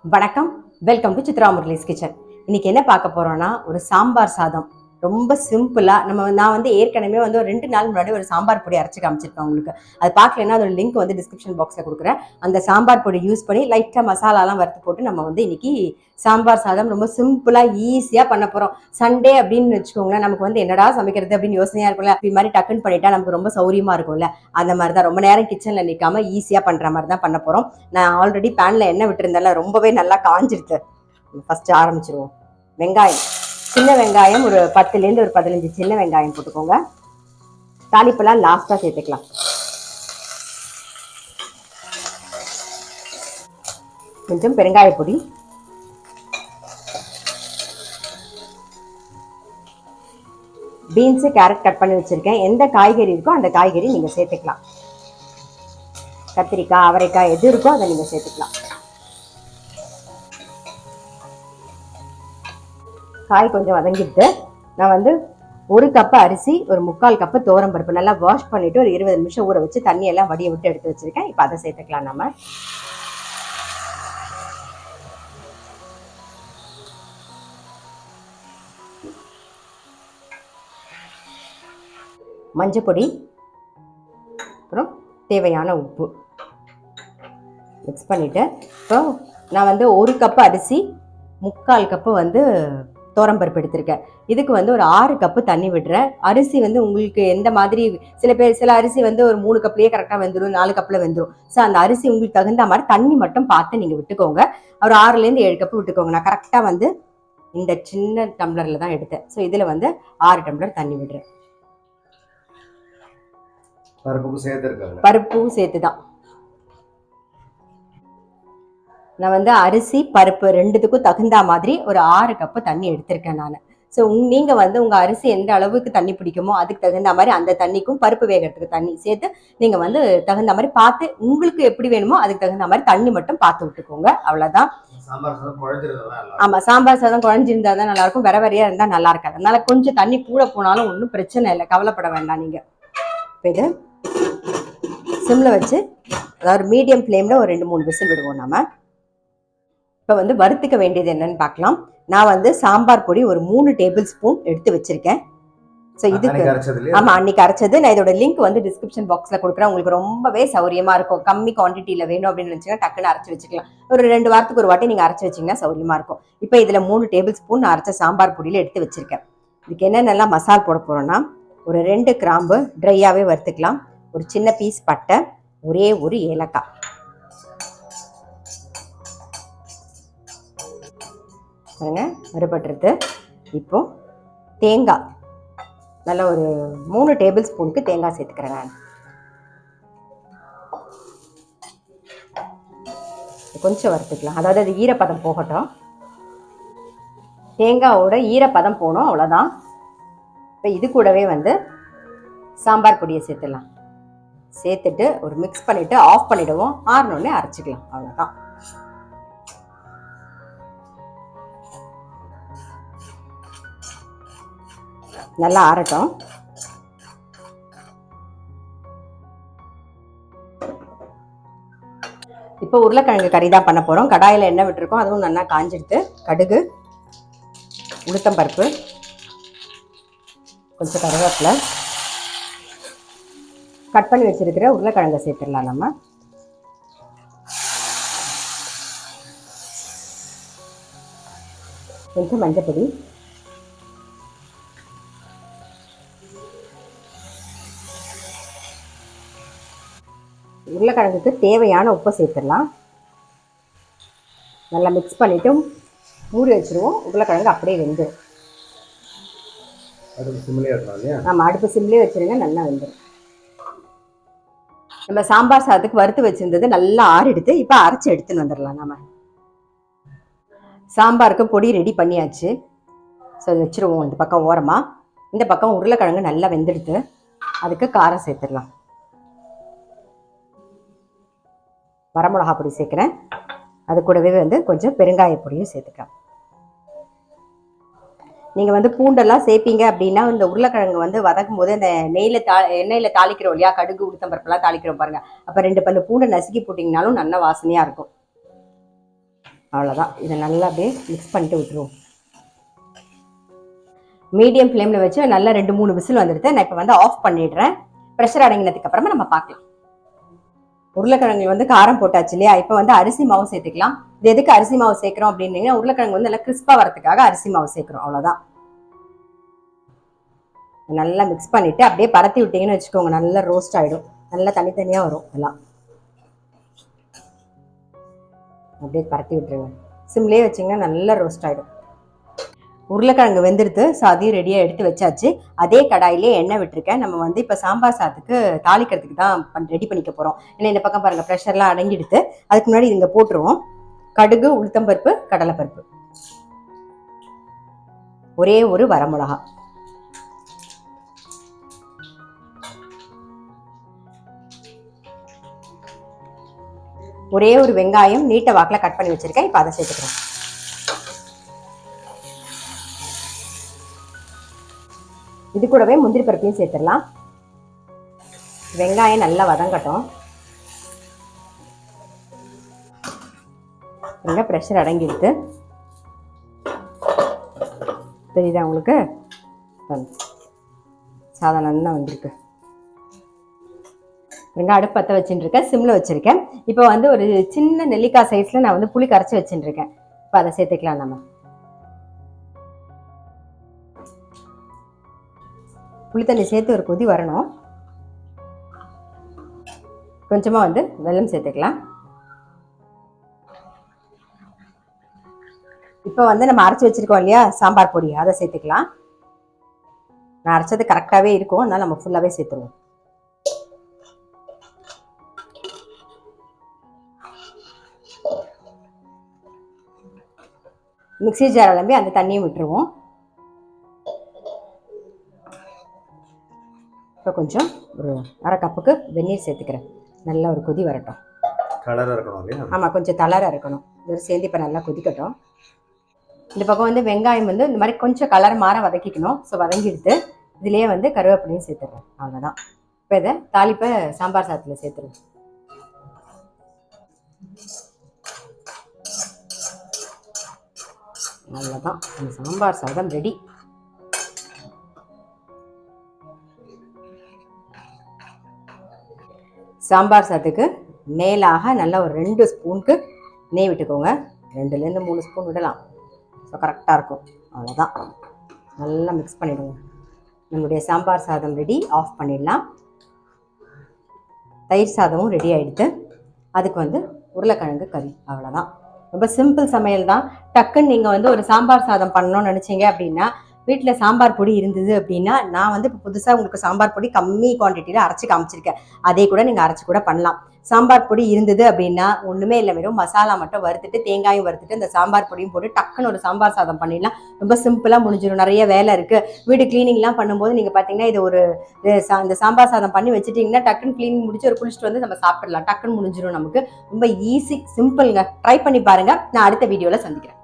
வணக்கம், welcome to Chitra Murali's kitchen. இன்னைக்கு என்ன பார்க்க போறோம்னா, ஒரு சாம்பார் சாதம். ரொம்ப சிம்பிளா நான் வந்து ஏற்கனவே வந்து ஒரு 2 நாள் முன்னாடி ஒரு சாம்பார் பொடி அரைச்சு காமிச்சிருக்கேன் உங்களுக்கு. அது பார்க்கலன்னா அதோட லிங்க் வந்து டிஸ்கிரிப்ஷன் பாக்ஸ்ல கொடுக்குறேன். அந்த சாம்பார் பொடி யூஸ் பண்ணி லைட்டா மசாலாலாம் வறுத்து போட்டு நம்ம வந்து இன்னைக்கு சாம்பார் சாதம் ரொம்ப சிம்பிளா ஈஸியா பண்ண போறோம். சண்டே அப்படின்னு வச்சுக்கோங்களேன், நமக்கு வந்து என்னடா சமைக்கிறது அப்படின்னு யோசனையா இருக்கும்ல. இது மாதிரி டக்குன்னு பண்ணிட்டா நமக்கு ரொம்ப சௌரியமா இருக்கும்ல. அந்த மாதிரி தான் ரொம்ப நேரம் கிச்சன்ல நிற்காம ஈஸியா பண்ற மாதிரி தான் பண்ண போறோம். நான் ஆல்ரெடி பேன்ல எண்ணெய் விட்டுருந்தேன்ல, ரொம்பவே நல்லா காஞ்சிருக்கு. ஃபர்ஸ்ட் ஆரம்பிச்சிருவோம். வெங்காயம், சின்ன வெங்காயம் ஒரு 10லேருந்து ஒரு 15 சின்ன வெங்காயம் போட்டுக்கோங்க. தாளிப்பெல்லாம் லாஸ்டா சேர்த்துக்கலாம். கொஞ்சம் பெருங்காய பொடி, பீன்ஸு கேரட் கட் பண்ணி வச்சிருக்கேன். எந்த காய்கறி இருக்கோ அந்த காய்கறி நீங்க சேர்த்துக்கலாம். கத்திரிக்காய், அவரைக்காய் எது இருக்கோ அதை நீங்க சேர்த்துக்கலாம். காய் கொஞ்சம் வதங்கிட்டு நான் வந்து 1 கப்பு அரிசி, ஒரு 3/4 கப்பு துவரம் பருப்பு நல்லா வாஷ் பண்ணிட்டு ஒரு 20 நிமிஷம் ஊற வச்சு தண்ணி எல்லாம் வடிய விட்டு எடுத்து வச்சிருக்கேன். இப்போ அதை சேர்த்துக்கலாம். நம்ம மஞ்சள் பொடி, அப்புறம் தேவையான உப்பு மிக்ஸ் பண்ணிட்டு, இப்போ நான் வந்து 1 கப்பு அரிசி, 3/4 கப்பு வந்து துவரம்பருப்பு எடுத்திருக்கேன். இதுக்கு வந்து ஒரு 6 கப்பு தண்ணி விடுறேன். அரிசி வந்து உங்களுக்கு எந்த மாதிரி, சில அரிசி வந்து ஒரு 3 கப்லயே கரெக்டாக வெந்துடும், 4 கப்பில் வெந்துடும். ஸோ அந்த அரிசி உங்களுக்கு தகுந்த மாதிரி தண்ணி மட்டும் பார்த்து நீங்கள் விட்டுக்கோங்க. ஒரு 6லேருந்து 7 கப்பு விட்டுக்கோங்க. நான் கரெக்டாக வந்து இந்த சின்ன டம்ளரில் தான் எடுத்தேன். ஸோ இதில் வந்து 6 டம்ளர் தண்ணி விடுறேன். பருப்பும் சேர்த்து தான் நான் வந்து அரிசி பருப்பு ரெண்டுத்துக்கும் தகுந்த மாதிரி ஒரு 6 கப்பு தண்ணி எடுத்திருக்கேன் நான். ஸோ நீங்கள் வந்து உங்கள் அரிசி எந்த அளவுக்கு தண்ணி பிடிக்குமோ அதுக்கு தகுந்த மாதிரி அந்த தண்ணிக்கும் பருப்பு வேகிறதுக்கு தண்ணி சேர்த்து நீங்கள் வந்து தகுந்த மாதிரி பார்த்து உங்களுக்கு எப்படி வேணுமோ அதுக்கு தகுந்த மாதிரி தண்ணி மட்டும் பார்த்து விட்டுக்கோங்க. அவ்வளோதான். ஆமாம், சாம்பார் சாதம் குழஞ்சிருந்தா தான் நல்லாயிருக்கும், வெறையா இருந்தால் நல்லா இருக்காது. அதனால கொஞ்சம் தண்ணி கூட போனாலும் ஒன்றும் பிரச்சனை இல்லை, கவலைப்பட வேண்டாம் நீங்கள். இப்போ இது சிம்மில் வச்சு, அதாவது மீடியம் ஃப்ளேமில் ஒரு 2-3 விசில் விடுவோம் நம்ம. இப்போ வந்து வறுத்துக்க வேண்டியது என்னன்னு பார்க்கலாம். நான் வந்து சாம்பார் பொடி ஒரு 3 டேபிள் ஸ்பூன் எடுத்து வச்சிருக்கேன். ஸோ இதுக்கு ஆமாம், அன்னைக்கு அரைச்சது. நான் இதோட லிங்க் வந்து டிஸ்கிரிப்ஷன் பாக்ஸில் கொடுக்குறேன். உங்களுக்கு ரொம்பவே சௌரியமாக இருக்கும். கம்மி குவான்டிட்டியில் வேணும் அப்படின்னு நினச்சிங்கன்னா டக்குன்னு அரைச்சி வச்சுக்கலாம். ஒரு 2 வாரத்துக்கு ஒரு வாட்டி நீங்கள் அரைச்சி வச்சிங்கன்னா சௌரியமாக இருக்கும். இப்போ இதில் 3 டேபிள் ஸ்பூன் அரைச்ச சாம்பார் பொடியில் எடுத்து வச்சிருக்கேன். இதுக்கு என்னென்னலாம் மசால் போட போகிறோன்னா, ஒரு 2 கிராம்பு ட்ரையாகவே வறுத்துக்கலாம், ஒரு சின்ன பீஸ் பட்டை, ஒரே ஒரு ஏலக்காய், வறுபட்டுருது. இப்போ தேங்காய், நல்ல ஒரு 3 டேபிள் ஸ்பூனுக்கு தேங்காய் சேர்த்துக்கிறேன் நான். கொஞ்சம் வறுத்துக்கலாம், அதாவது அது ஈரப்பதம் போகட்டும். தேங்காயோட ஈரப்பதம் போகணும், அவ்வளோதான். இப்போ இது கூடவே வந்து சாம்பார் பொடியை சேர்த்துடலாம். சேர்த்துட்டு ஒரு மிக்ஸ் பண்ணிவிட்டு ஆஃப் பண்ணிவிடுவோம். ஆறினோடனே அரைச்சிக்கலாம், அவ்வளோதான். நல்லா ஆறட்டும். இப்போ உருளைக்கிழங்கு கறி தான் பண்ண போகிறோம். கடாயில் எண்ணெய் விட்டுருக்கோம், அதுவும் நல்லா காஞ்சிடுத்து. கடுகு, உளுத்தம்பருப்பு, கொஞ்சம் கருவேப்பிலை, கட் பண்ணி வச்சிருக்கிற உருளைக்கிழங்கை சேர்த்துடலாம் நம்ம. கொஞ்சம் மஞ்சள் பொடி, உருளைக்கிழங்குக்கு தேவையான உப்பை சேர்த்துடலாம். நல்லா மிக்ஸ் பண்ணிவிட்டு மூடி வச்சுருவோம். உருளைக்கிழங்கு அப்படியே வெந்துடும். ஆமாம், அடுப்பு சிம்லேயே வச்சுருங்க, நல்லா வெந்துடும். நம்ம சாம்பார் சாதத்துக்கு வறுத்து வச்சுருந்தது நல்லா ஆறிடுத்து. இப்போ அரைச்சி எடுத்துன்னு வந்துடலாம். நம்ம சாம்பாருக்கு பொடி ரெடி பண்ணியாச்சு. ஸோ அதை வச்சுருவோம் இந்த பக்கம் ஓரமாக. இந்த பக்கம் உருளைக்கிழங்கு நல்லா வெந்துடுத்து. அதுக்கு காரம் சேர்த்துடலாம். வரமிளகா பொடி சேர்க்குறேன். அது கூடவே வந்து கொஞ்சம் பெருங்காய பொடியும் சேர்த்துக்கலாம். நீங்கள் வந்து பூண்டெல்லாம் சேர்ப்பீங்க அப்படின்னா இந்த உருளைக்கிழங்கு வந்து வதக்கும் போது இந்த எண்ணெயில் தாளிக்கிறோம் இல்லையா, கடுகு உளுத்தம் பருப்பெல்லாம் தாளிக்கிறோம் பாருங்கள், அப்போ 2 பல்லு பூண்டை நசுக்கி போட்டிங்கனாலும் நல்ல வாசனையாக இருக்கும். அவ்வளோதான். இதை நல்லா அப்படியே மிக்ஸ் பண்ணிட்டு விட்டுருவோம். மீடியம் ஃப்ளேமில் வச்சு நல்லா 2-3 விசில் வந்துடுது. நான் இப்போ வந்து ஆஃப் பண்ணிடுறேன். ப்ரெஷர் அடங்கினதுக்கு அப்புறமா நம்ம பார்க்கலாம். உருளைக்கிழங்கு வந்து காரம் போட்டாச்சு இல்லையா? இப்போ வந்து அரிசி மாவு சேர்த்துக்கலாம். இது எதுக்கு அரிசி மாவு சேர்க்குறோம் அப்படின்னீங்கன்னா, உருளைக்கிழங்கு வந்து நல்லா கிறிஸ்பாக வரதுக்காக அரிசி மாவு சேர்க்குறோம். அவ்வளோதான். நல்லா மிக்ஸ் பண்ணிவிட்டு அப்படியே பரத்தி விட்டிங்கன்னு வச்சுக்கோங்க, நல்லா ரோஸ்ட் ஆகிடும். நல்லா தனித்தனியாக வரும். எல்லாம் அப்படியே பரத்தி விட்டுருங்க. சிம்லேயே வச்சிங்கன்னா நல்லா ரோஸ்ட் ஆகிடும். உருளைக்கிழங்கு வெந்துடுது. ஸோ அதையும் ரெடியாக எடுத்து வச்சாச்சு. அதே கடாயிலே எண்ணெய் விட்டுருக்கேன். நம்ம வந்து இப்போ சாம்பார் சாதத்துக்கு தாளிக்கிறதுக்கு தான் ரெடி பண்ணிக்க போகிறோம். ஏன்னா இந்த பக்கம் பாருங்கள், ப்ரெஷர்லாம் அடங்கிடுது. அதுக்கு முன்னாடி இங்கே போட்டுருவோம். கடுகு, உளுத்தம்பருப்பு, கடலைப்பருப்பு, ஒரே ஒரு வரமிளகா, ஒரே ஒரு வெங்காயம் நீட்ட வாக்கில் கட் பண்ணி வச்சிருக்கேன். இப்போ அதை சேர்த்துக்கிறேன். இது கூடவே முந்திரி பருப்பையும் சேர்த்துடலாம். வெங்காயம் நல்லா வதங்கட்டும். நல்லா ப்ரெஷர் அடங்கிடுது. தெரியுதா உங்களுக்கு? சாதம் நல்லா வந்திருக்கு. வெங்காயம் அடுப்பு பற்ற வச்சுட்டு இருக்கேன். சிம்மில் வச்சுருக்கேன். இப்போ வந்து ஒரு சின்ன நெல்லிக்காய் சைஸில் நான் வந்து புளி கரைச்சி வச்சுட்டு இருக்கேன். இப்போ அதை சேர்த்துக்கலாம். நம்ம புளி தண்ணி சேர்த்து ஒரு கொதி வரணும். கொஞ்சமாக வந்து வெல்லம் சேர்த்துக்கலாம். இப்போ வந்து நம்ம அரைச்சி வச்சிருக்கோம் இல்லையா சாம்பார் பொடி, அதை சேர்த்துக்கலாம். நான் அரைச்சது கரெக்டாகவே இருக்கும், அதனால நம்ம ஃபுல்லாகவே சேர்த்துருவோம். மிக்ஸி ஜார் அலம்பி அந்த தண்ணியும் விட்டுருவோம். இப்போ கொஞ்சம் ஒரு அரை கப்புக்கு வெந்நீர் சேர்த்துக்கிறேன். நல்லா ஒரு கொதி வரட்டும். கலராக இருக்கணும். ஆமாம், கொஞ்சம் கலராக இருக்கணும். இது சேர்ந்து இப்போ நல்லா கொதிக்கட்டும். இந்த பக்கம் வந்து வெங்காயம் வந்து இந்த மாதிரி கொஞ்சம் கலர் மாற வதக்கிக்கணும். ஸோ வதங்கிடுது. இதுலேயே வந்து கருவேப்பிலையும் சேர்த்துடுறேன். அவ்வளோதான். இப்போ இதை தாளிப்பை சாம்பார் சாதத்தில் சேர்த்துருவோம். அவ்வளோதான், அந்த சாம்பார் சாதம் ரெடி. சாம்பார் சாதத்துக்கு மேலாக நல்லா ஒரு 2 ஸ்பூனுக்கு நெய் விட்டுக்கோங்க. 2-3 ஸ்பூன் விடலாம். ஸோ கரெக்டாக இருக்கும். அவ்வளோதான். நல்லா மிக்ஸ் பண்ணிவிடுங்க. நம்மளுடைய சாம்பார் சாதம் ரெடி. ஆஃப் பண்ணிடலாம். தயிர் சாதமும் ரெடி ஆகிடுது. அதுக்கு வந்து உருளைக்கிழங்கு கறி. அவ்வளோதான். ரொம்ப சிம்பிள் சமையல் தான். டக்குன்னு நீங்கள் வந்து ஒரு சாம்பார் சாதம் பண்ணணும்னு நினச்சிங்க அப்படின்னா, வீட்டில் சாம்பார் பொடி இருந்தது அப்படின்னா, நான் வந்து இப்போ புதுசாக உங்களுக்கு சாம்பார் பொடி கம்மி குவான்டிட்டியில் அரைச்சி காமிச்சிருக்கேன். அதே கூட நீங்கள் அரைச்சி கூட பண்ணலாம். சாம்பார் பொடி இருந்தது அப்படின்னா ஒன்றுமே இல்லை, வெறும் மசாலா மட்டும் வறுத்துட்டு தேங்காயும் வறுத்துட்டு இந்த சாம்பார் பொடியும் போட்டு டக்குன்னு ஒரு சாம்பார் சாதம் பண்ணிடலாம். ரொம்ப சிம்பிளாக முடிஞ்சிடும். நிறைய வேலை இருக்குது. வீடு க்ளீனிங்லாம் பண்ணும்போது நீங்கள் பார்த்தீங்கன்னா இது ஒரு இந்த சாம்பார் சாதம் பண்ணி வச்சுட்டிங்கன்னா டக்குன்னு க்ளீனிங் முடிச்சு ஒரு குளிச்சுட்டு வந்து நம்ம சாப்பிடலாம். டக்குன்னு முடிஞ்சிடும். நமக்கு ரொம்ப ஈஸி, சிம்பிளுங்க. ட்ரை பண்ணி பாருங்கள். நான் அடுத்த வீடியோவில் சந்திக்கிறேன்.